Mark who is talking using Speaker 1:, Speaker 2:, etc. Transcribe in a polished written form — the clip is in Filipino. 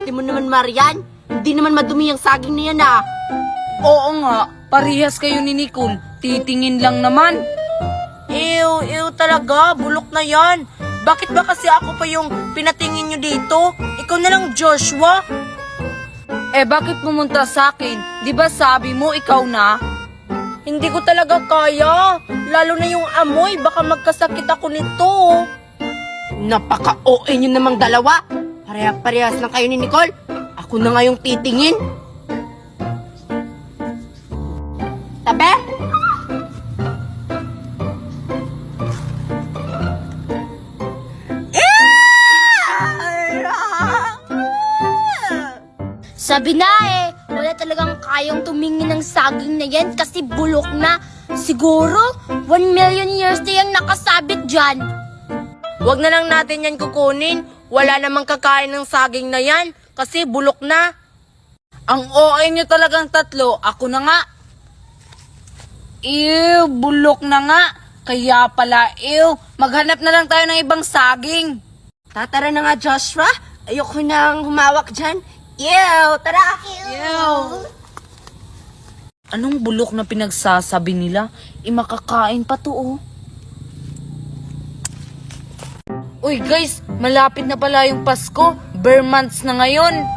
Speaker 1: Di mo naman, Marian. Hindi naman madumi ang saging na yan, ah.
Speaker 2: Oo nga, parehas kayo ni Nicole. Titingin lang naman.
Speaker 1: Ew talaga. Bulok na yan. Bakit ba kasi ako pa yung pinatingin nyo dito? Ikaw na lang, Joshua.
Speaker 2: Eh bakit pumunta sa akin? Di ba sabi mo ikaw na?
Speaker 1: Hindi ko talaga kaya. Lalo na yung amoy. Baka magkasakit ako nito. Napaka-OA nyo namang dalawa. Parehas lang kayo ni Nicole. Ako na nga yung titingin. Tabi?
Speaker 3: Sabi na wala talagang kayang tumingin ng saging na yan kasi bulok na. Siguro, 1 million years na yung nakasabit dyan.
Speaker 1: Huwag na lang natin yan kukunin. Wala namang kakain ng saging na yan kasi bulok na.
Speaker 2: Ang OA nyo talagang tatlo, ako na nga. Ew, bulok na nga. Kaya pala, maghanap na lang tayo ng ibang saging.
Speaker 1: Tatara na nga, Joshua. Ayoko nang humawak dyan. Ew, tara.
Speaker 2: Ew. Anong bulok na pinagsasabi nila? Makakain pa to, oh. Uy guys, malapit na pala yung Pasko. Bare months na ngayon.